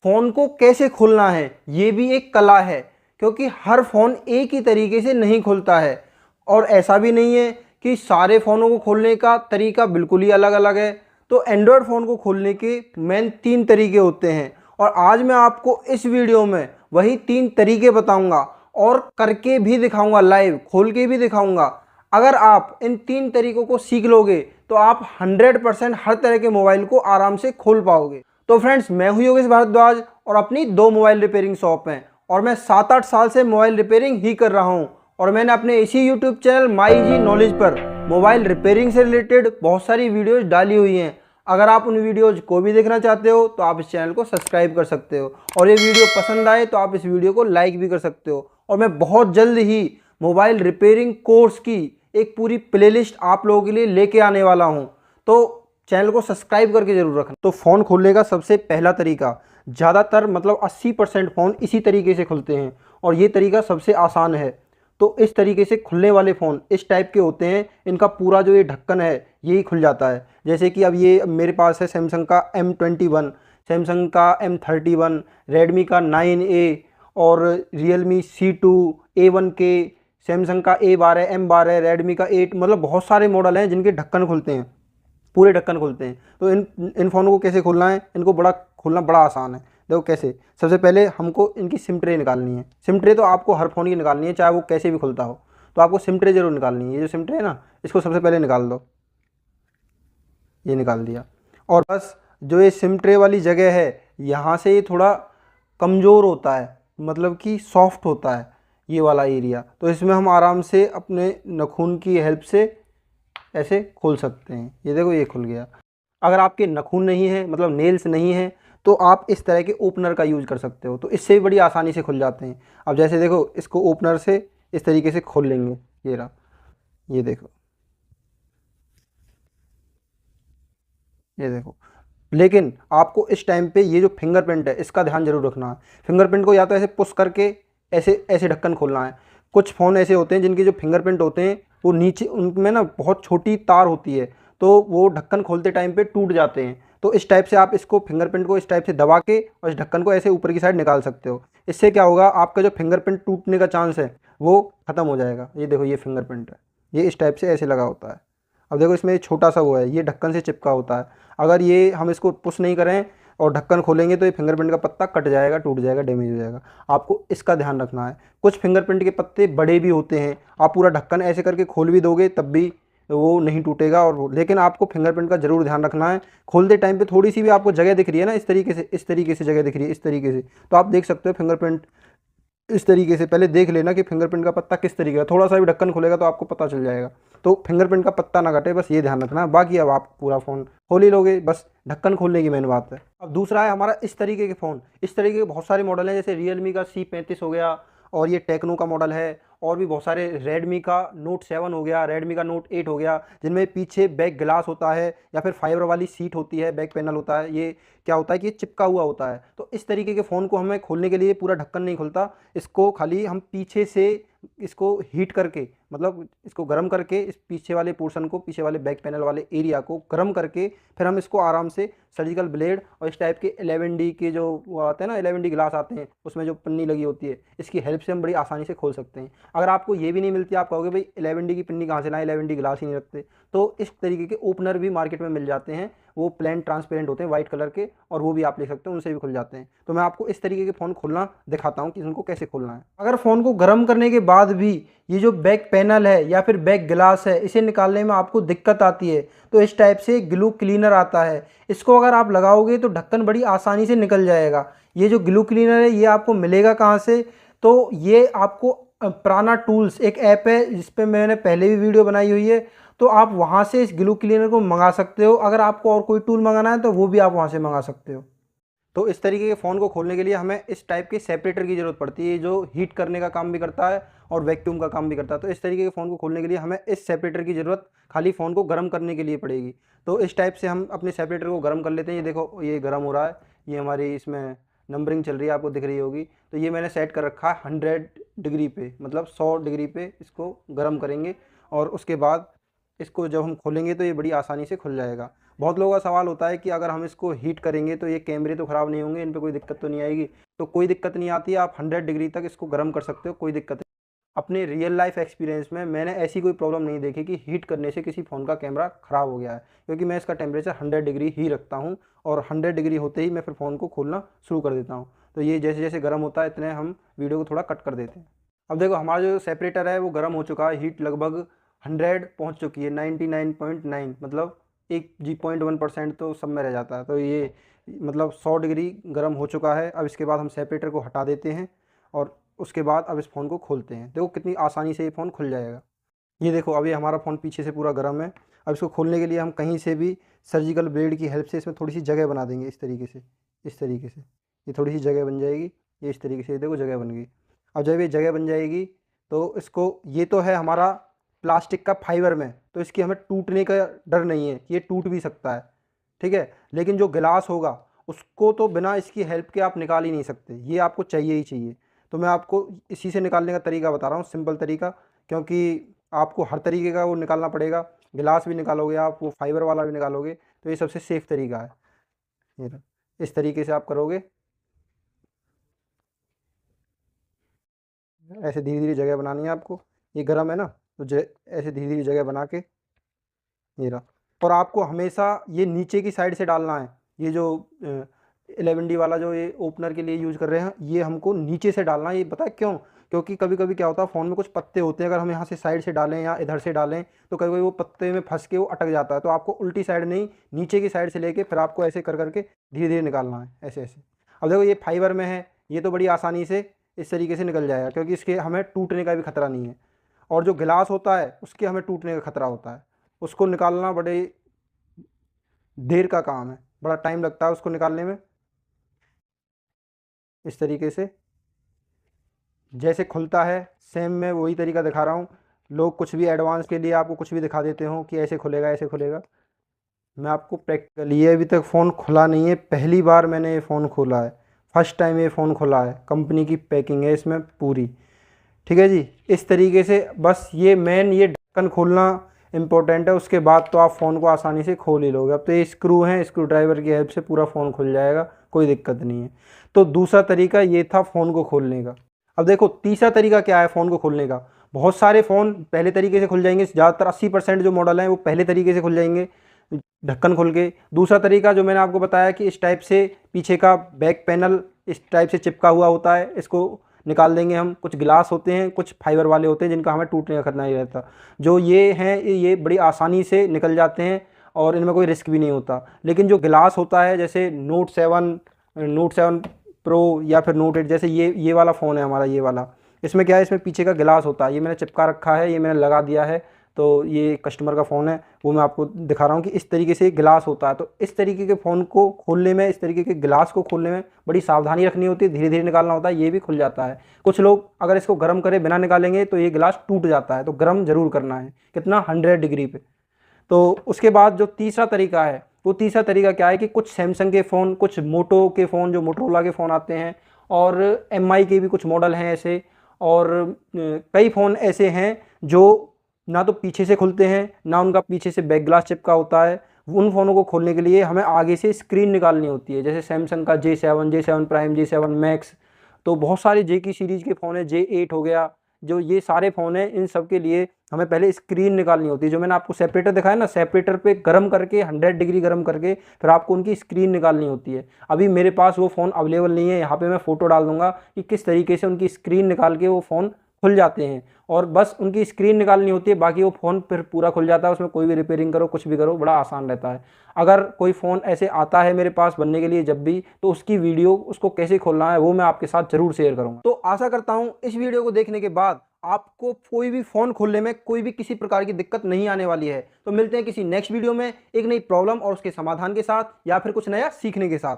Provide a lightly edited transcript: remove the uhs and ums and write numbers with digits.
Phone को कैसे खोलना है ये भी एक कला है, क्योंकि हर फ़ोन एक ही तरीके से नहीं खुलता है। और ऐसा भी नहीं है कि सारे फ़ोनों को खोलने का तरीका बिल्कुल ही अलग अलग है। तो एंड्रॉयड फ़ोन को खोलने के मेन 3 तरीके होते हैं, और आज मैं आपको इस वीडियो में वही 3 तरीके बताऊंगा और करके भी दिखाऊंगा, लाइव खोल के भी दिखाऊंगा। अगर आप इन 3 तरीकों को सीख लोगे तो आप 100% हर तरह के मोबाइल को आराम से खोल पाओगे। तो फ्रेंड्स, मैं हूं योगेश भारद्वाज और अपनी 2 मोबाइल रिपेयरिंग शॉप हैं, और मैं 7-8 साल से मोबाइल रिपेयरिंग ही कर रहा हूं। और मैंने अपने इसी YouTube channel my G knowledge पर मोबाइल रिपेयरिंग से रिलेटेड बहुत सारी वीडियोज डाली हुई हैं। अगर आप उन वीडियोज को भी देखना चाहते हो तो आप इस चैनल को सब्सक्राइब कर सकते हो, और ये वीडियो पसंद आए तो आप इस वीडियो को लाइक भी कर सकते हो। और मैं बहुत जल्द ही मोबाइल रिपेयरिंग कोर्स की एक पूरी प्लेलिस्ट आप लोगों के लिए लेके आने वाला हूं, तो चैनल को सब्सक्राइब करके जरूर रखना। तो फ़ोन खोलने का सबसे पहला तरीका, ज़्यादातर मतलब 80% फ़ोन इसी तरीके से खुलते हैं, और ये तरीका सबसे आसान है। तो इस तरीके से खुलने वाले फ़ोन इस टाइप के होते हैं, इनका पूरा जो ये ढक्कन है यही खुल जाता है। जैसे कि अब ये मेरे पास है सैमसंग का M21, सैमसंग का M31, रेडमी का 9A, और रियलमी C2, A1K, सैमसंग का A12, M12, रेडमी का 8, मतलब बहुत सारे मॉडल हैं जिनके ढक्कन खुलते हैं, पूरे ढक्कन खुलते हैं। तो इन फ़ोनों को कैसे खोलना है, इनको खोलना बड़ा आसान है। देखो कैसे, सबसे पहले हमको इनकी सिम ट्रे निकालनी है। सिम ट्रे तो आपको हर फ़ोन की निकालनी है, चाहे वो कैसे भी खुलता हो, तो आपको सिम ट्रे जरूर निकालनी है। ये जो सिम ट्रे है ना, इसको सबसे पहले निकाल दो। ये निकाल दिया, और बस जो ये सिम ट्रे वाली जगह है यहाँ से ये थोड़ा कमज़ोर होता है, मतलब कि सॉफ्ट होता है ये वाला एरिया। तो इसमें हम आराम से अपने नाखून की हेल्प से ऐसे खोल सकते हैं। ये देखो, ये खुल गया। अगर आपके नाखून नहीं है, मतलब नेल्स नहीं है, तो आप इस तरह के ओपनर का यूज़ कर सकते हो, तो इससे भी बड़ी आसानी से खुल जाते हैं। अब जैसे देखो, इसको ओपनर से इस तरीके से खोल लेंगे। ये रहा, ये देखो, ये देखो। लेकिन आपको इस टाइम पे ये जो फिंगरप्रिंट है इसका ध्यान जरूर रखना है। फिंगरप्रिंट को या तो ऐसे पुश करके ऐसे ऐसे ढक्कन खोलना है। कुछ फ़ोन ऐसे होते हैं जिनके जो फिंगरप्रिंट होते हैं वो नीचे, उनमें ना बहुत छोटी तार होती है, तो वो ढक्कन खोलते टाइम पे टूट जाते हैं। तो इस टाइप से आप इसको फिंगरप्रिंट को इस टाइप से दबा के और इस ढक्कन को ऐसे ऊपर की साइड निकाल सकते हो। इससे क्या होगा, आपका जो फिंगरप्रिंट टूटने का चांस है वो ख़त्म हो जाएगा। ये देखो, ये फिंगरप्रिंट है, ये इस टाइप से ऐसे लगा होता है। अब देखो, इसमें छोटा सा वो है, ये ढक्कन से चिपका होता है। अगर ये हम इसको पुश नहीं करें और ढक्कन खोलेंगे तो ये फिंगरप्रिंट का पत्ता कट जाएगा, टूट जाएगा, डैमेज हो जाएगा। आपको इसका ध्यान रखना है। कुछ फिंगरप्रिंट के पत्ते बड़े भी होते हैं, आप पूरा ढक्कन ऐसे करके खोल भी दोगे तब भी वो नहीं टूटेगा। और लेकिन आपको फिंगरप्रिंट का जरूर ध्यान रखना है। खोलते टाइम पे थोड़ी सी भी आपको जगह दिख रही है ना, इस तरीके से जगह दिख रही है, इस तरीके से, तो आप देख सकते हो फिंगरप्रिंट इस तरीके से पहले देख लेना कि फिंगरप्रिंट का पत्ता किस तरीके का। थोड़ा सा भी ढक्कन खुलेगा तो आपको पता चल जाएगा। तो फिंगरप्रिंट का पत्ता ना कटे, बस ये ध्यान रखना। बाकी अब आप पूरा फ़ोन खोल ही लोगे, बस ढक्कन खोलने की मेन बात है। अब दूसरा है हमारा इस तरीके के फ़ोन। इस तरीके के बहुत सारे मॉडल हैं, जैसे रियलमी का C35 हो गया, और ये टेक्नो का मॉडल है, और भी बहुत सारे, रेडमी का नोट 7 हो गया, रेडमी का नोट 8 हो गया, जिनमें पीछे बैक ग्लास होता है या फिर फाइबर वाली सीट होती है, बैक पैनल होता है। ये क्या होता है कि ये चिपका हुआ होता है। तो इस तरीके के फ़ोन को हमें खोलने के लिए पूरा ढक्कन नहीं खुलता, इसको खाली हम पीछे से इसको हीट करके, मतलब इसको गर्म करके, इस पीछे वाले पोर्शन को, पीछे वाले बैक पैनल वाले एरिया को गर्म करके, फिर हम इसको आराम से सर्जिकल ब्लेड और इस टाइप के 11D के जो वो आते हैं ना, 11D ग्लास आते हैं, उसमें जो पन्नी लगी होती है, इसकी हेल्प से हम बड़ी आसानी से खोल सकते हैं। अगर आपको ये भी नहीं मिलती, आप कहोगे भाई 11D की पन्नी कहाँ से लाएं, 11D ग्लास ही नहीं रखते, तो इस तरीके के ओपनर भी मार्केट में मिल जाते हैं। वो प्लेन ट्रांसपेरेंट होते हैं वाइट कलर के, और वो भी आप ले सकते हो, उनसे भी खुल जाते हैं। तो मैं आपको इस तरीके के फ़ोन खोलना दिखाता हूँ कि उनको कैसे खोलना है। अगर फ़ोन को गर्म करने के बाद भी ये जो बैक पैनल है या फिर बैक ग्लास है, इसे निकालने में आपको दिक्कत आती है, तो इस टाइप से ग्लू क्लीनर आता है। इसको अगर आप लगाओगे तो ढक्कन बड़ी आसानी से निकल जाएगा। ये जो ग्लू क्लीनर है ये आपको मिलेगा कहाँ से, तो ये आपको प्राना टूल्स एक ऐप है जिस पे मैंने पहले भी वीडियो बनाई हुई है, तो आप वहाँ से इस ग्लू क्लीनर को मंगा सकते हो। अगर आपको और कोई टूल मंगाना है तो वो भी आप वहाँ से मंगा सकते हो। तो इस तरीके के फ़ोन को खोलने के लिए हमें इस टाइप के सेपरेटर की ज़रूरत पड़ती है, जो हीट करने का काम भी करता है और वैक्यूम का काम भी करता है। तो इस तरीके के फ़ोन को खोलने के लिए हमें इस सेपरेटर की ज़रूरत खाली फ़ोन को गर्म करने के लिए पड़ेगी। तो इस टाइप से हम अपने सेपरेटर को गर्म कर लेते हैं। ये देखो, ये गर्म हो रहा है, ये हमारी इसमें नंबरिंग चल रही है, आपको दिख रही होगी। तो ये मैंने सेट कर रखा है 100 डिग्री पे, मतलब 100 डिग्री पे इसको गर्म करेंगे, और उसके बाद इसको जब हम खोलेंगे तो ये बड़ी आसानी से खुल जाएगा। बहुत लोगों का सवाल होता है कि अगर हम इसको हीट करेंगे तो ये कैमरे तो ख़राब नहीं होंगे, इन पे कोई दिक्कत तो नहीं आएगी। तो कोई दिक्कत नहीं आती है, आप 100 डिग्री तक इसको गर्म कर सकते हो, कोई दिक्कत नहीं। अपने रियल लाइफ एक्सपीरियंस में मैंने ऐसी कोई प्रॉब्लम नहीं देखी कि हीट करने से किसी फ़ोन का कैमरा ख़राब हो गया है, क्योंकि मैं इसका टेम्परेचर 100 डिग्री ही रखता हूँ और 100 डिग्री होते ही मैं फिर फ़ोन को खोलना शुरू कर देता हूँ। तो ये जैसे जैसे गर्म होता है इतने हम वीडियो को थोड़ा कट कर देते हैं। अब देखो हमारा जो सेपरेटर है वो गर्म हो चुका है, हीट लगभग 100 पहुँच चुकी है, 99.9 मतलब 1.1% तो सब में रह जाता है। तो ये मतलब 100 डिग्री गर्म हो चुका है। अब इसके बाद हम सेपरेटर को हटा देते हैं और उसके बाद अब इस फ़ोन को खोलते हैं। देखो कितनी आसानी से ये फ़ोन खुल जाएगा। ये देखो अभी हमारा फ़ोन पीछे से पूरा गर्म है। अब इसको खोलने के लिए हम कहीं से भी सर्जिकल ब्लेड की हेल्प से इसमें थोड़ी सी जगह बना देंगे, इस तरीके से, इस तरीके से। ये थोड़ी सी जगह बन जाएगी, ये इस तरीके से, ये देखो जगह बन गई। अब जब ये जगह बन जाएगी तो इसको, ये तो है हमारा प्लास्टिक का फाइबर में, तो इसकी हमें टूटने का डर नहीं है, ये टूट भी सकता है, ठीक है। लेकिन जो गिलास होगा उसको तो बिना इसकी हेल्प के आप निकाल ही नहीं सकते, ये आपको चाहिए ही चाहिए। तो मैं आपको इसी से निकालने का तरीका बता रहा हूँ, सिंपल तरीका, क्योंकि आपको हर तरीके का वो निकालना पड़ेगा। गिलास भी निकालोगे आप, वो फाइबर वाला भी निकालोगे, तो ये सबसे सेफ़ तरीका है। ये लो, इस तरीके से आप करोगे, ऐसे धीरे धीरे जगह बनानी है आपको। ये गर्म है ना, तो ऐसे धीरे धीरे जगह बना के, ये रहा। और आपको हमेशा ये नीचे की साइड से डालना है। ये जो 11D वाला जो ये ओपनर के लिए यूज़ कर रहे हैं, ये हमको नीचे से डालना है। ये पता है क्यों? क्योंकि कभी कभी क्या होता है, फ़ोन में कुछ पत्ते होते हैं, अगर हम यहाँ से साइड से डालें या इधर से डालें तो कभी कभी वो पत्ते में फंस के वो अटक जाता है। तो आपको उल्टी साइड नहीं, नीचे की साइड से लेके फिर आपको ऐसे कर करके धीरे धीरे निकालना है, ऐसे ऐसे। अब देखो ये फाइबर में है, ये तो बड़ी आसानी से इस तरीके से निकल जाएगा, क्योंकि इसके हमें टूटने का भी खतरा नहीं है। और जो गिलास होता है उसके हमें टूटने का खतरा होता है, उसको निकालना बड़े देर का काम है, बड़ा टाइम लगता है उसको निकालने में। इस तरीके से जैसे खुलता है सेम मैं वही तरीका दिखा रहा हूँ। लोग कुछ भी एडवांस के लिए आपको कुछ भी दिखा देते हो कि ऐसे खुलेगा ऐसे खुलेगा। मैं आपको प्रैक्टिकल, ये अभी तक फ़ोन खुला नहीं है, पहली बार मैंने ये फ़ोन खोला है, फर्स्ट टाइम ये फ़ोन खुला है। कंपनी की पैकिंग है इसमें पूरी, ठीक है जी। इस तरीके से बस ये मेन ये ढक्कन खोलना इम्पोर्टेंट है, उसके बाद तो आप फ़ोन को आसानी से खोल ही लोगे। अब तो ये स्क्रू हैं, स्क्रू ड्राइवर की हेल्प से पूरा फ़ोन खुल जाएगा, कोई दिक्कत नहीं है। तो दूसरा तरीका ये था फ़ोन को खोलने का। अब देखो तीसरा तरीका क्या है फ़ोन को खोलने का। बहुत सारे फ़ोन पहले तरीके से खुल जाएंगे, ज़्यादातर 80% जो मॉडल हैं वो पहले तरीके से खुल जाएंगे ढक्कन खोल के। दूसरा तरीका जो मैंने आपको बताया कि इस टाइप से पीछे का बैक पैनल इस टाइप से चिपका हुआ होता है, इसको निकाल देंगे हम। कुछ गिलास होते हैं, कुछ फाइबर वाले होते हैं जिनका हमें टूटने का खतरा नहीं रहता। जो ये हैं ये बड़ी आसानी से निकल जाते हैं और इनमें कोई रिस्क भी नहीं होता। लेकिन जो गिलास होता है, जैसे नोट 7 प्रो या फिर नोट 8, जैसे ये वाला फ़ोन है हमारा, ये वाला, इसमें क्या है, इसमें पीछे का गिलास होता है। ये मैंने चिपका रखा है, ये मैंने लगा दिया है। तो ये कस्टमर का फ़ोन है, वो मैं आपको दिखा रहा हूँ कि इस तरीके से गिलास होता है। तो इस तरीके के फ़ोन को खोलने में, इस तरीके के गिलास को खोलने में बड़ी सावधानी रखनी होती है, धीरे धीरे निकालना होता है, ये भी खुल जाता है। कुछ लोग अगर इसको गर्म करे बिना निकालेंगे तो ये गिलास टूट जाता है, तो गर्म ज़रूर करना है, कितना 100 डिग्री पे। तो उसके बाद जो तीसरा तरीका है, वो तीसरा तरीका क्या है कि कुछ सैमसंग के फ़ोन, कुछ मोटो के फ़ोन, जो मोटरोला के फ़ोन आते हैं, और एमआई के भी कुछ मॉडल हैं ऐसे, और कई फ़ोन ऐसे हैं जो ना तो पीछे से खुलते हैं, ना उनका पीछे से बैक ग्लास चिपका होता है। उन फ़ोनों को खोलने के लिए हमें आगे से स्क्रीन निकालनी होती है, जैसे सैमसंग का J7 प्राइम, J7 मैक्स। तो बहुत सारे जे की सीरीज़ के फ़ोन है, J8 हो गया, जो ये सारे फ़ोन हैं, इन सब के लिए हमें पहले स्क्रीन निकालनी होती है। जो मैंने आपको सेपरेटर दिखाया ना, सेपरेटर पे गर्म करके 100 डिग्री गर्म करके फिर आपको उनकी स्क्रीन निकालनी होती है। अभी मेरे पास वो फ़ोन अवेलेबल नहीं है, यहाँ पे मैं फ़ोटो डाल दूँगा कि किस तरीके से उनकी स्क्रीन निकाल के वो फ़ोन खुल जाते हैं। और बस उनकी स्क्रीन निकालनी होती है, बाकी वो फ़ोन फिर पूरा खुल जाता है। उसमें कोई भी रिपेयरिंग करो, कुछ भी करो, बड़ा आसान रहता है। अगर कोई फ़ोन ऐसे आता है मेरे पास बनने के लिए जब भी, तो उसकी वीडियो, उसको कैसे खोलना है, वो मैं आपके साथ ज़रूर शेयर करूँगा। तो आशा करता हूँ इस वीडियो को देखने के बाद आपको कोई भी फ़ोन खोलने में कोई भी किसी प्रकार की दिक्कत नहीं आने वाली है। तो मिलते हैं किसी नेक्स्ट वीडियो में एक नई प्रॉब्लम और उसके समाधान के साथ, या फिर कुछ नया सीखने के साथ।